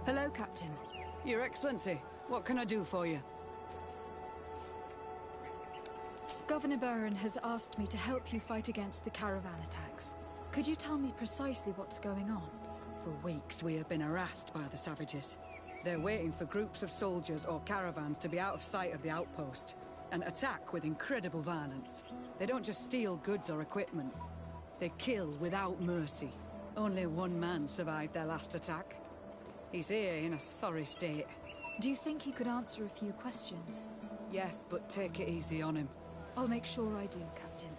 Hello, Captain. Your Excellency, what can I do for you? Governor Burren has asked me to help you fight against the caravan attacks. Could you tell me precisely what's going on? For weeks we have been harassed by the savages. They're waiting for groups of soldiers or caravans to be out of sight of the outpost and attack with incredible violence. They don't just steal goods or equipment. They kill without mercy. Only one man survived their last attack. He's here in a sorry state. Do you think he could answer a few questions? Yes, but take it easy on him. I'll make sure I do, Captain.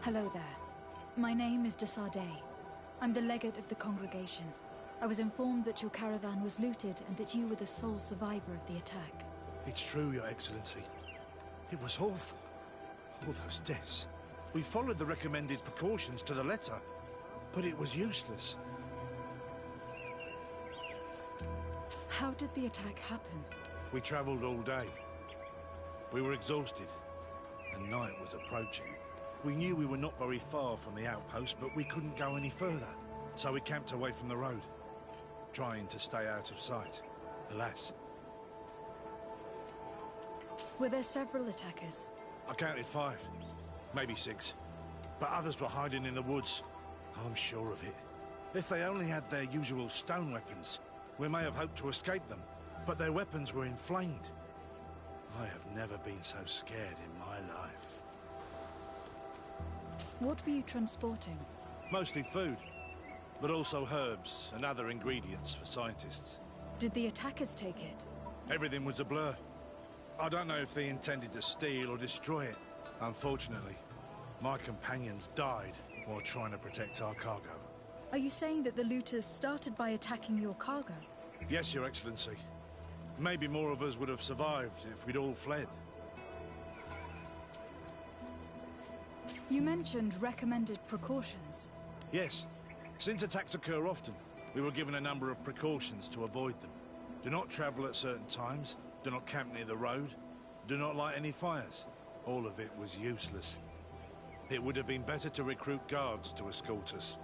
Hello there. My name is de Sardet. I'm the legate of the congregation. I was informed that your caravan was looted and that you were the sole survivor of the attack. It's true, Your Excellency. It was awful. All those deaths. We followed the recommended precautions to the letter, but it was useless. How did the attack happen? We traveled all day. We were exhausted, and night was approaching. We knew we were not very far from the outpost, but we couldn't go any further. So we camped away from the road, trying to stay out of sight. Alas. Were there several attackers? I counted 5, maybe 6. But others were hiding in the woods. I'm sure of it. If they only had their usual stone weapons, we may have hoped to escape them. But their weapons were inflamed. I have never been so scared in my life. What were you transporting? Mostly food, but also herbs and other ingredients for scientists. Did the attackers take it? Everything was a blur. I don't know if they intended to steal or destroy it. Unfortunately, my companions died while trying to protect our cargo. Are you saying that the looters started by attacking your cargo? Yes, Your Excellency. Maybe more of us would have survived if we'd all fled. You mentioned recommended precautions. Yes. Since attacks occur often, we were given a number of precautions to avoid them. Do not travel at certain times, do not camp near the road, do not light any fires. All of it was useless. It would have been better to recruit guards to escort us.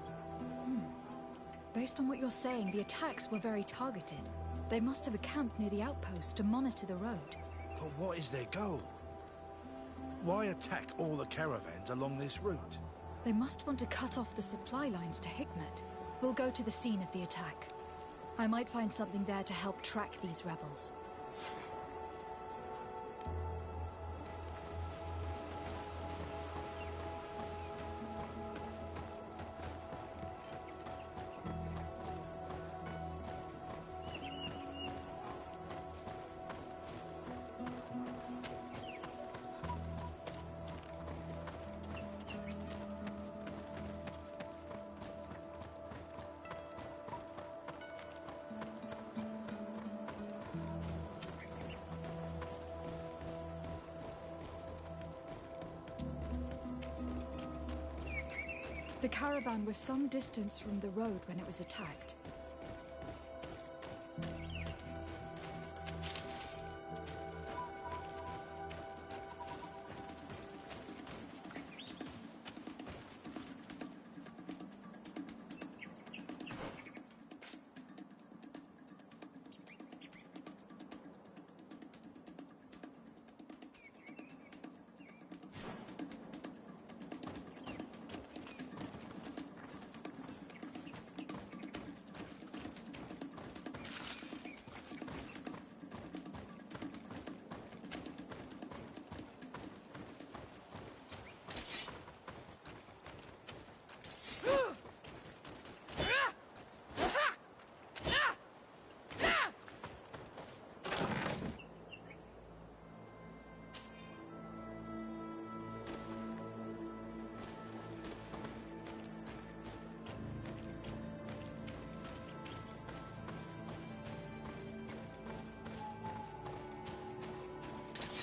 Based on what you're saying, the attacks were very targeted. They must have camped near the outpost to monitor the road. But what is their goal? Why attack all the caravans along this route? They must want to cut off the supply lines to Hikmet. We'll go to the scene of the attack. I might find something there to help track these rebels. The caravan was some distance from the road when it was attacked.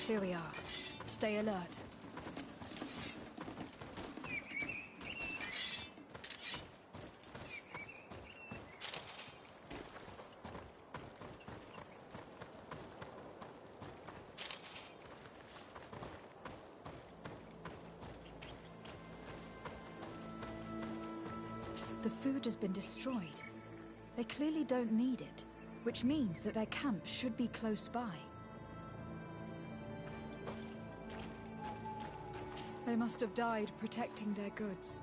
Here we are. Stay alert. The food has been destroyed. They clearly don't need it, which means that their camp should be close by. They must have died protecting their goods.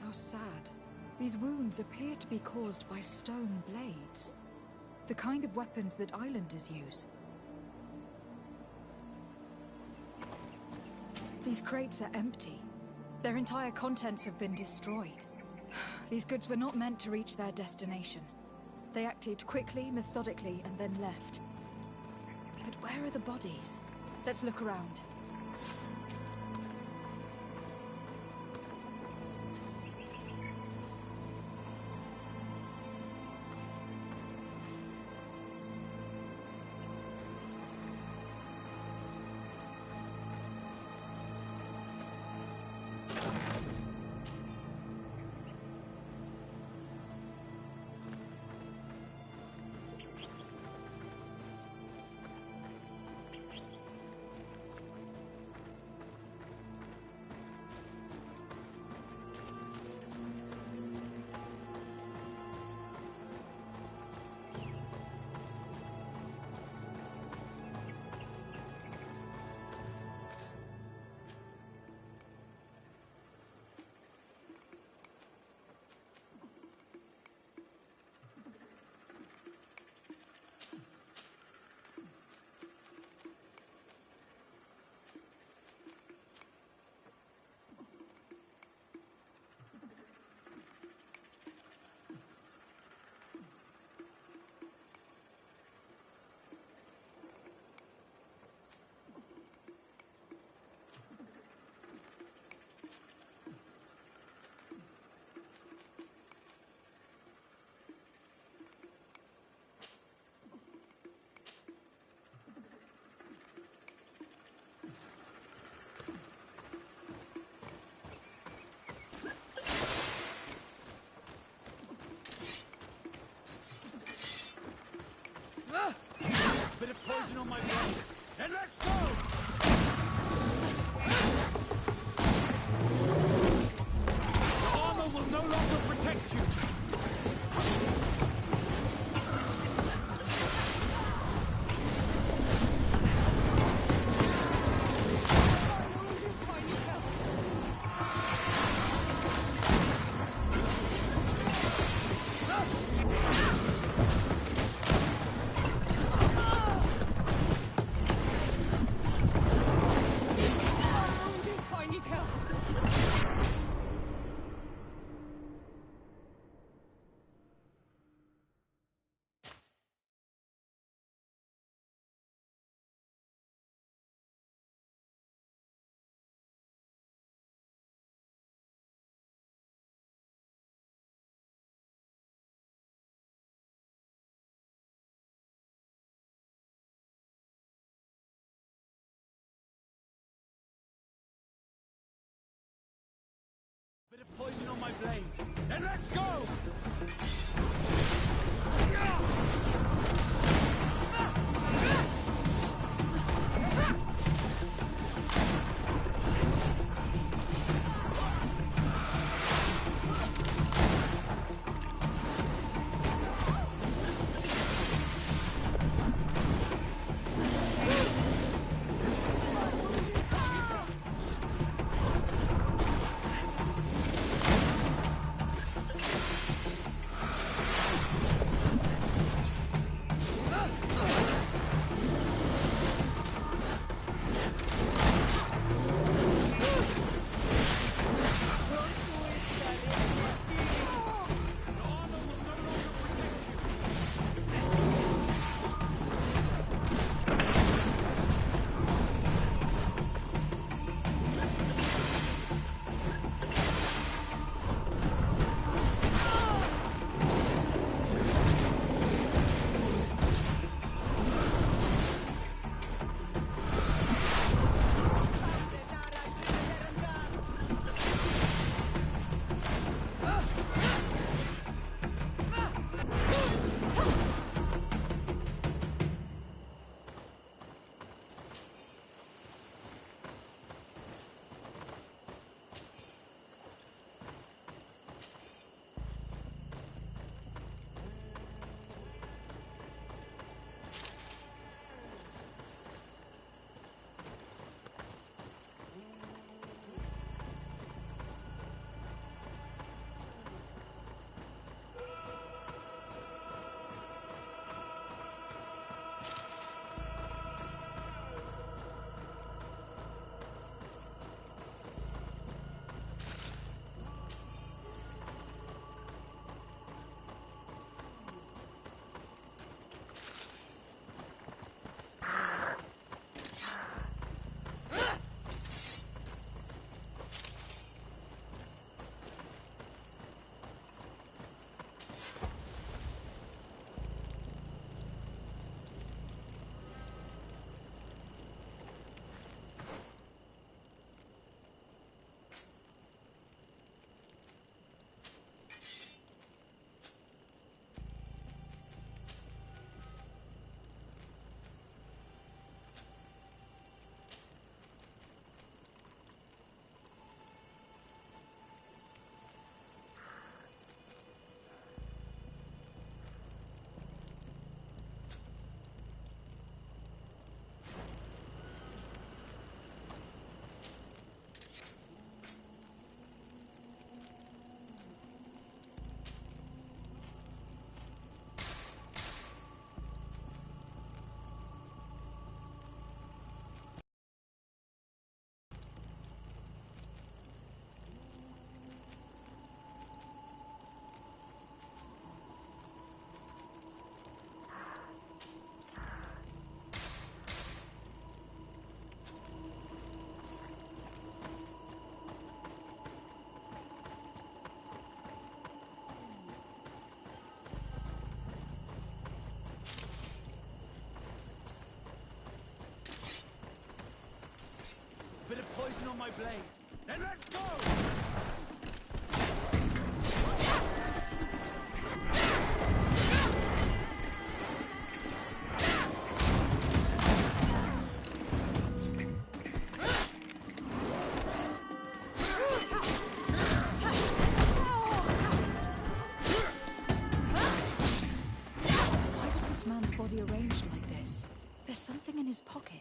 How sad. These wounds appear to be caused by stone blades. The kind of weapons that islanders use. These crates are empty. Their entire contents have been destroyed. These goods were not meant to reach their destination. They acted quickly, methodically, and then left. But where are the bodies? Let's look around. Bit of poison on my blade, and let's go! The armor will no longer protect you. Bit of poison on my blade, and let's go! poison on my blade. Then let's go! Why was this man's body arranged like this? There's something in his pocket.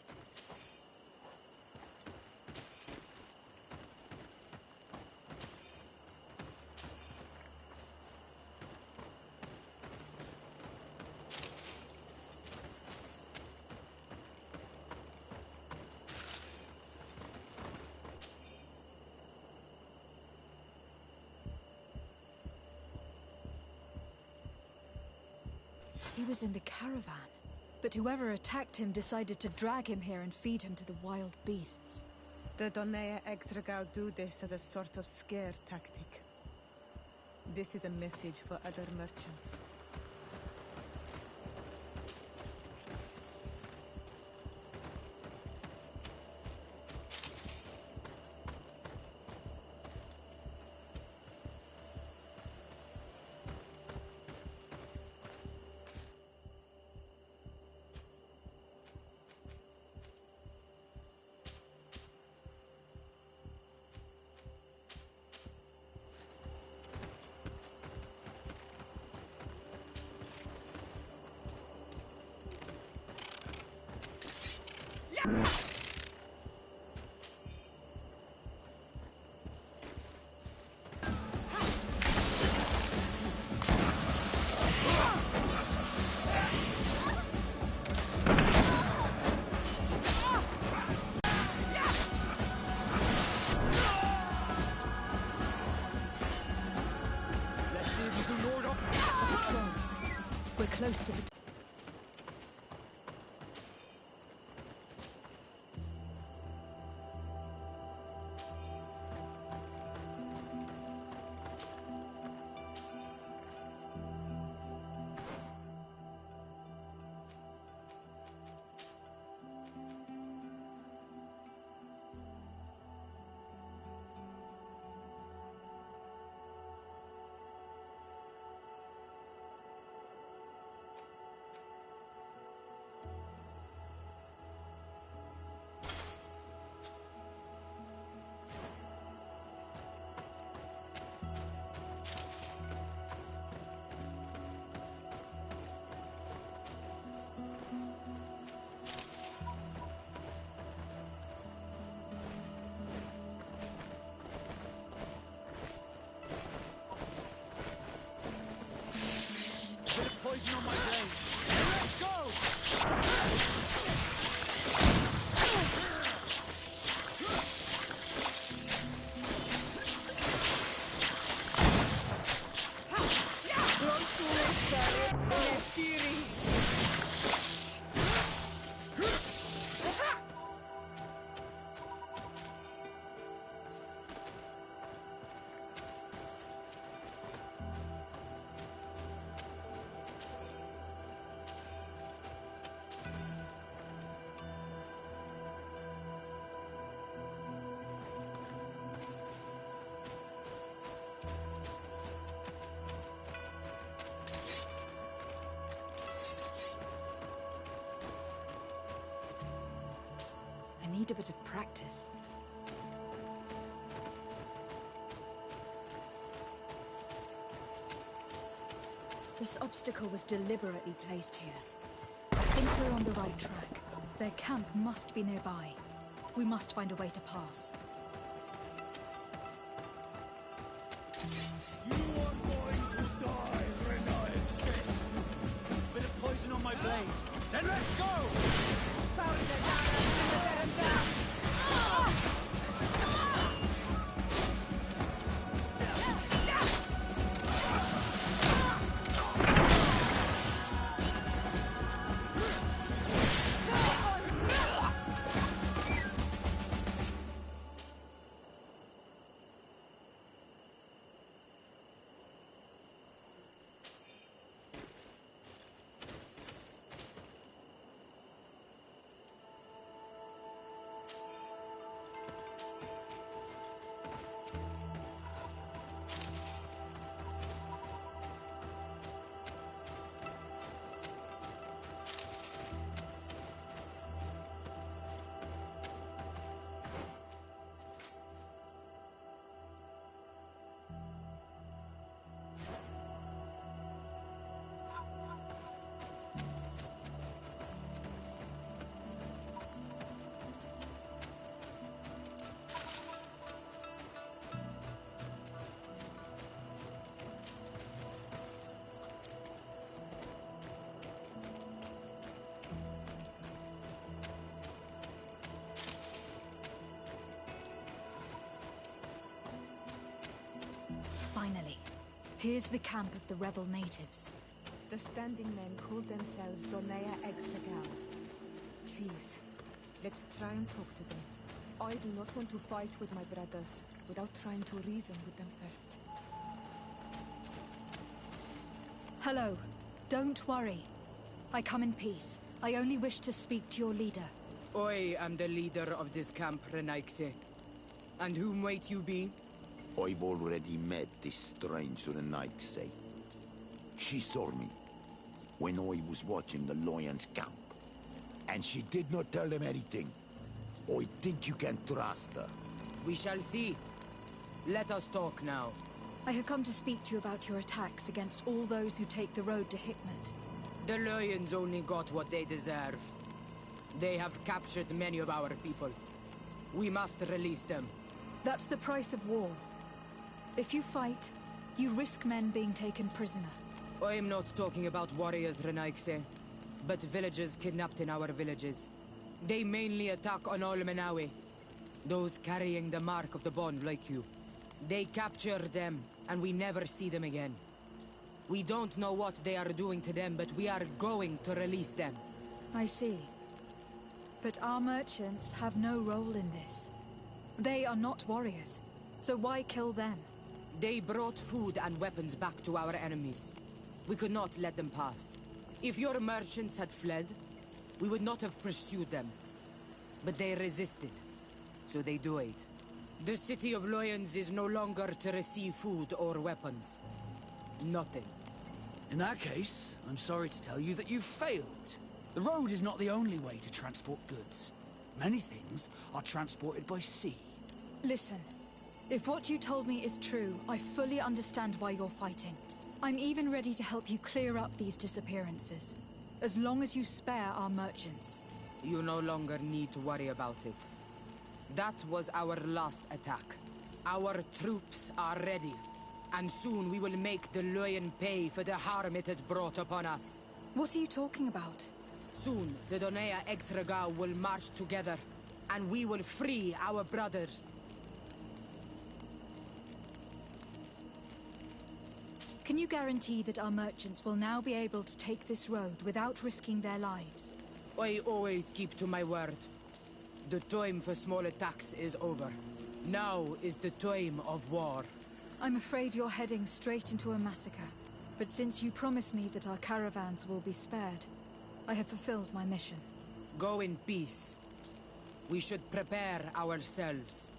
He was in the caravan, but whoever attacked him decided to drag him here and feed him to the wild beasts. The Donea Extragal do this as a sort of scare tactic. This is a message for other merchants. Let's see if you can ward off. Patrol. We're close to the... Bit of poison on my blade. Then let's go! I need a bit of practice. This obstacle was deliberately placed here. I think we're on the right track. Their camp must be nearby. We must find a way to pass. You are going to die, Renai. Bit of poison on my blade. Then let's go! Finally. Here's the camp of the rebel natives. The standing men call themselves Donea Exregao. Please, let's try and talk to them. I do not want to fight with my brothers without trying to reason with them first. Hello. Don't worry. I come in peace. I only wish to speak to your leader. I am the leader of this camp, Renaikse. And whom might you be? I've already met this strange Renaikse. She saw me when I was watching the Lions camp. And she did not tell them anything. I think you can trust her. We shall see. Let us talk now. I have come to speak to you about your attacks against all those who take the road to Hikmet. The Lions only got what they deserve. They have captured many of our people. We must release them. That's the price of war. If you fight, you risk men being taken prisoner. I am not talking about warriors, Renaikse, but villagers kidnapped in our villages. They mainly attack on all Menawe, those carrying the mark of the bond like you. They capture them, and we never see them again. We don't know what they are doing to them, but we are going to release them. I see. But our merchants have no role in this. They are not warriors, so why kill them? They brought food and weapons back to our enemies. We could not let them pass. If your merchants had fled, we would not have pursued them. But they resisted, so they died. The city of Lions is no longer to receive food or weapons. Nothing. In that case, I'm sorry to tell you that you've failed. The road is not the only way to transport goods. Many things are transported by sea. Listen, if what you told me is true, I fully understand why you're fighting. I'm even ready to help you clear up these disappearances, as long as you spare our merchants. You no longer need to worry about it. That was our last attack. Our troops are ready, and soon we will make the Lion pay for the harm it has brought upon us. What are you talking about? Soon, the Donea Exregao will march together, and we will free our brothers. Can you guarantee that our merchants will now be able to take this road without risking their lives? I always keep to my word. The time for small attacks is over. Now is the time of war. I'm afraid you're heading straight into a massacre. But since you promised me that our caravans will be spared, I have fulfilled my mission. Go in peace. We should prepare ourselves.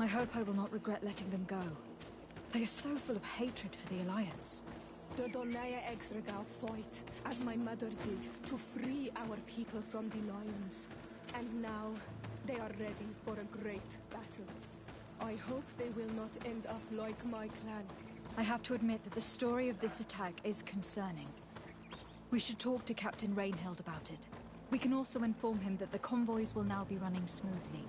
I hope I will not regret letting them go. They are so full of hatred for the Alliance. The Donaya Exregao fight, as my mother did, to free our people from the lions. And now, they are ready for a great battle. I hope they will not end up like my clan. I have to admit that the story of this attack is concerning. We should talk to Captain Rainhild about it. We can also inform him that the convoys will now be running smoothly.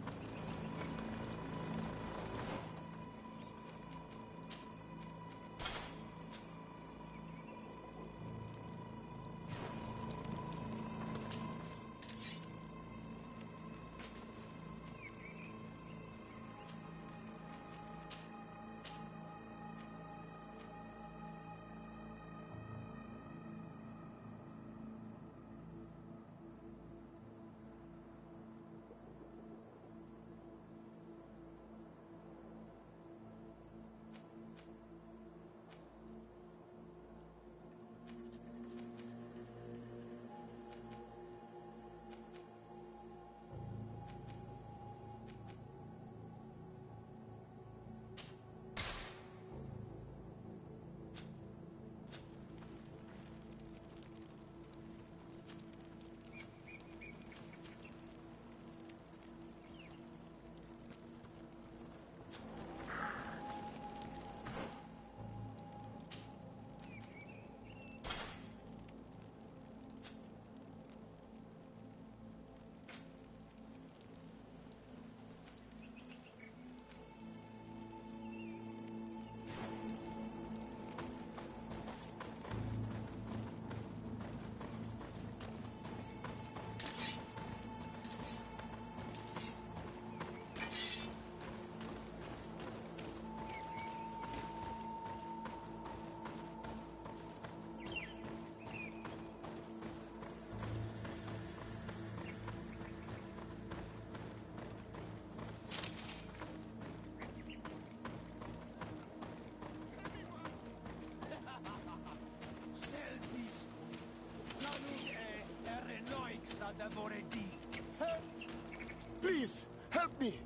Please, help me!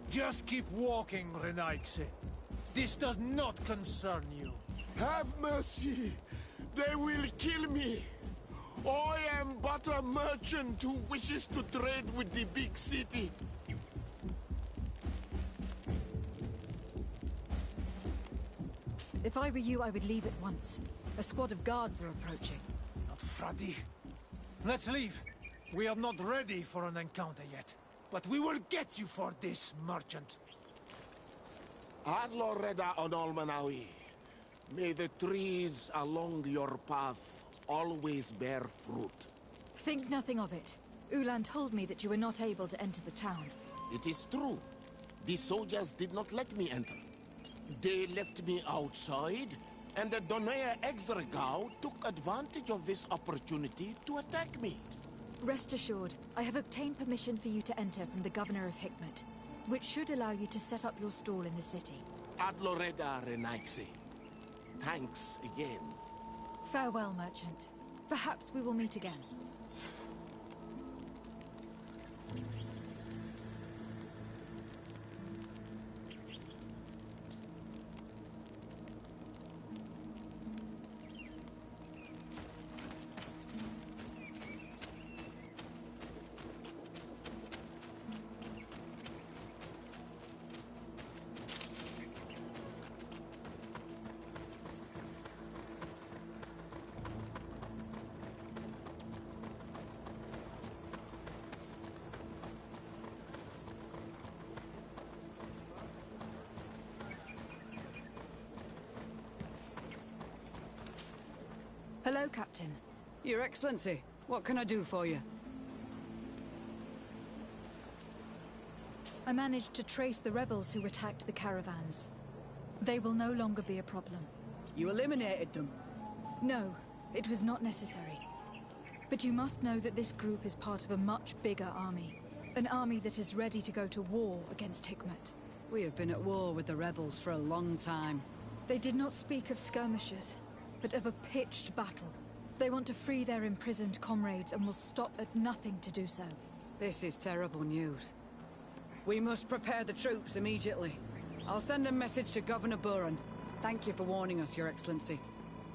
Just keep walking, Renaikse. This does not concern you. Have mercy! They will kill me! I am but a merchant who wishes to trade with the big city. If I were you, I would leave at once. A squad of guards are approaching. Not Fradi. Let's leave. We are not ready for an encounter yet. But we will get you for this, merchant. Adloreda Onolmanawi. May the trees along your path always bear fruit. Think nothing of it. Ulan told me that you were not able to enter the town. It is true. The soldiers did not let me enter. They left me outside, and the Donaya Exregao took advantage of this opportunity to attack me. Rest assured, I have obtained permission for you to enter from the Governor of Hikmet, which should allow you to set up your stall in the city. Adloreda Renaikse. Thanks again. Farewell, merchant. Perhaps we will meet again. Hello, Captain. Your Excellency, what can I do for you? I managed to trace the rebels who attacked the caravans. They will no longer be a problem. You eliminated them? No, it was not necessary. But you must know that this group is part of a much bigger army. An army that is ready to go to war against Hikmet. We have been at war with the rebels for a long time. They did not speak of skirmishes, but of a pitched battle. They want to free their imprisoned comrades and will stop at nothing to do so. This is terrible news. We must prepare the troops immediately. I'll send a message to Governor Buran. Thank you for warning us, Your Excellency.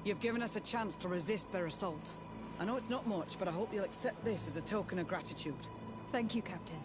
You've given us a chance to resist their assault. I know it's not much, but I hope you'll accept this as a token of gratitude. Thank you, Captain.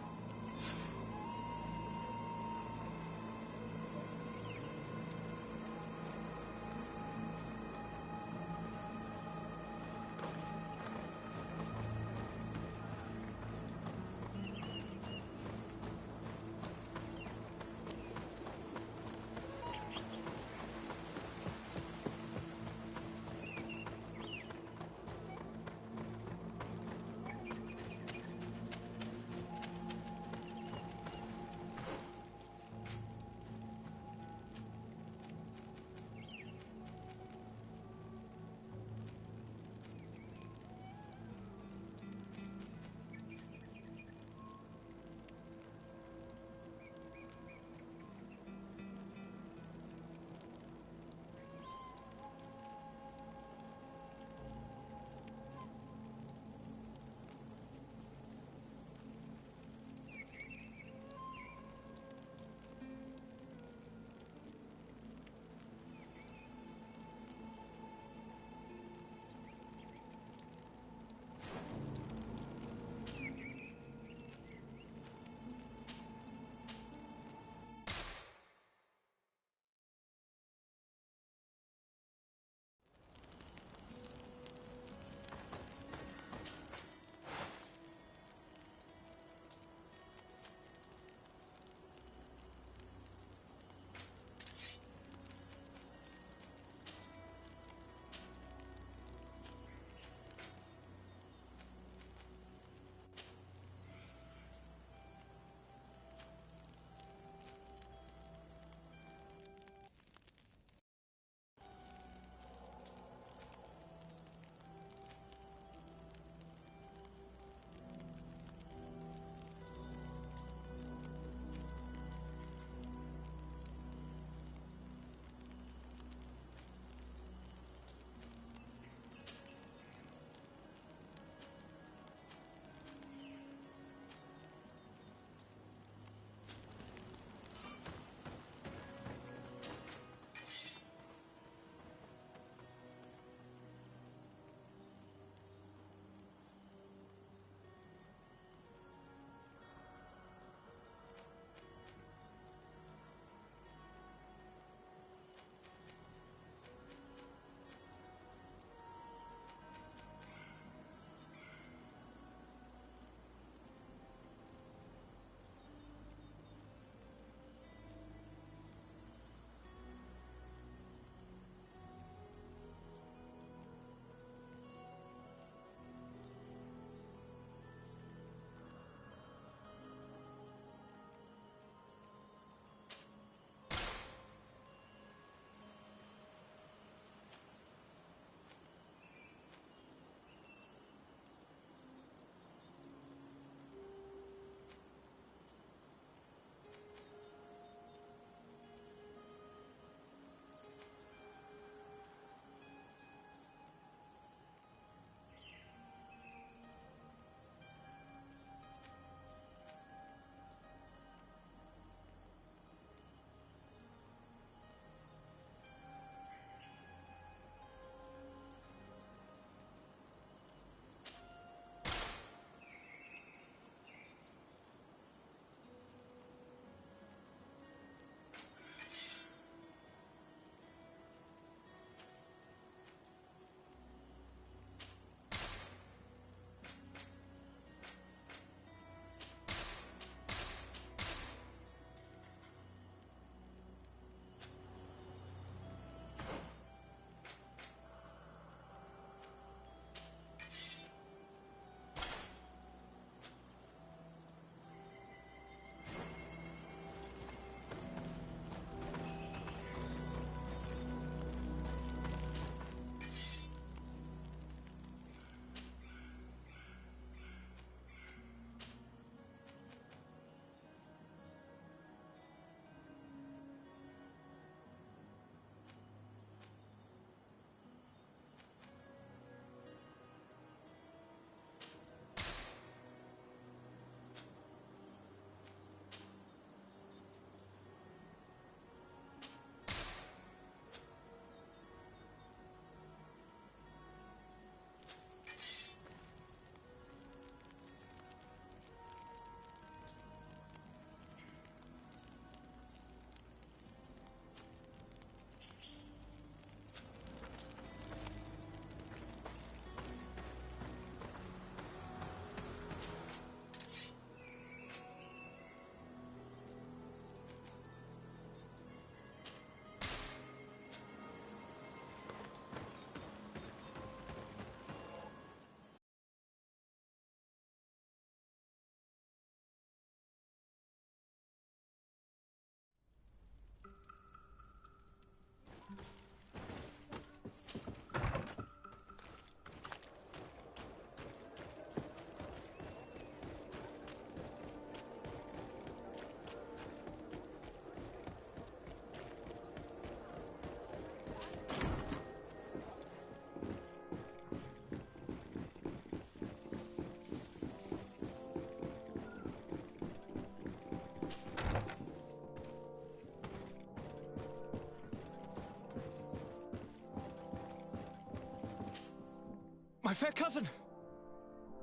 My fair cousin!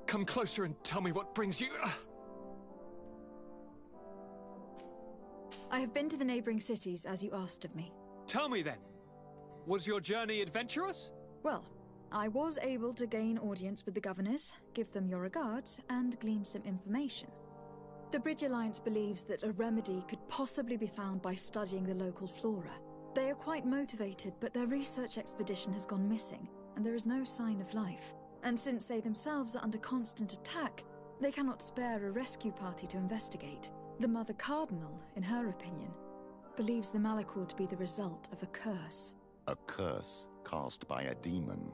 Come closer and tell me what brings you... I have been to the neighboring cities, as you asked of me. Tell me then, was your journey adventurous? Well, I was able to gain audience with the governors, give them your regards, and glean some information. The Bridge Alliance believes that a remedy could possibly be found by studying the local flora. They are quite motivated, but their research expedition has gone missing, and there is no sign of life. And since they themselves are under constant attack, they cannot spare a rescue party to investigate. The Mother Cardinal, in her opinion, believes the Malachor to be the result of a curse. A curse cast by a demon.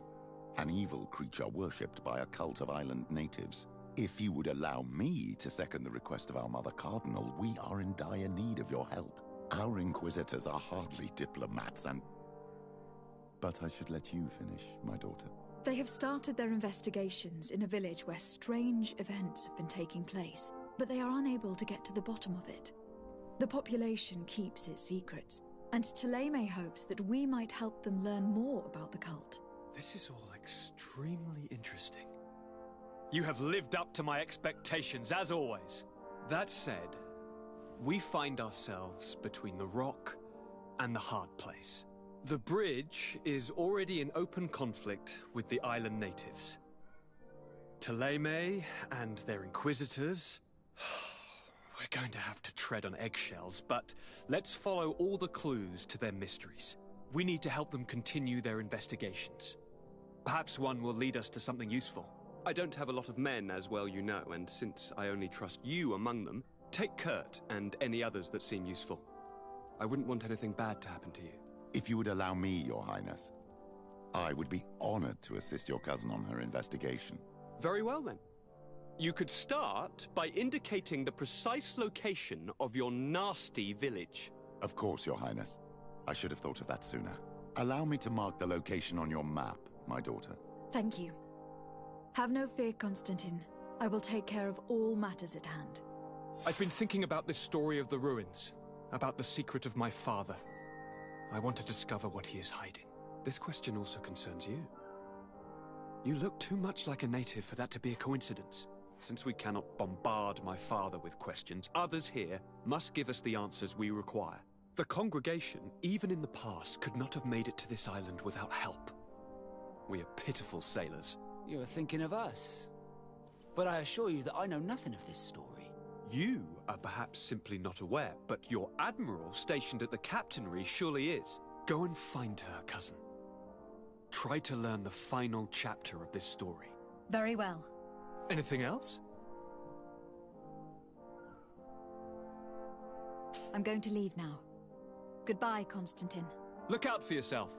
An evil creature worshipped by a cult of island natives. If you would allow me to second the request of our Mother Cardinal, we are in dire need of your help. Our Inquisitors are hardly diplomats and... But I should let you finish, my daughter. They have started their investigations in a village where strange events have been taking place, but they are unable to get to the bottom of it. The population keeps its secrets, and Taleme hopes that we might help them learn more about the cult. This is all extremely interesting. You have lived up to my expectations, as always. That said, we find ourselves between the rock and the hard place. The bridge is already in open conflict with the island natives. Taleme and their inquisitors... We're going to have to tread on eggshells, but let's follow all the clues to their mysteries. We need to help them continue their investigations. Perhaps one will lead us to something useful. I don't have a lot of men, as well you know, and since I only trust you among them, take Kurt and any others that seem useful. I wouldn't want anything bad to happen to you. If you would allow me, Your Highness, I would be honored to assist your cousin on her investigation. Very well, then. You could start by indicating the precise location of your nasty village. Of course, Your Highness. I should have thought of that sooner. Allow me to mark the location on your map, my daughter. Thank you. Have no fear, Constantine. I will take care of all matters at hand. I've been thinking about this story of the ruins, about the secret of my father. I want to discover what he is hiding. This question also concerns you. You look too much like a native for that to be a coincidence. Since we cannot bombard my father with questions, others here must give us the answers we require. The congregation, even in the past, could not have made it to this island without help. We are pitiful sailors. You are thinking of us. But I assure you that I know nothing of this story. You are perhaps simply not aware, but your admiral stationed at the captainry surely is. Go and find her, cousin. Try to learn the final chapter of this story. Very well. Anything else? I'm going to leave now. Goodbye, Constantine. Look out for yourself.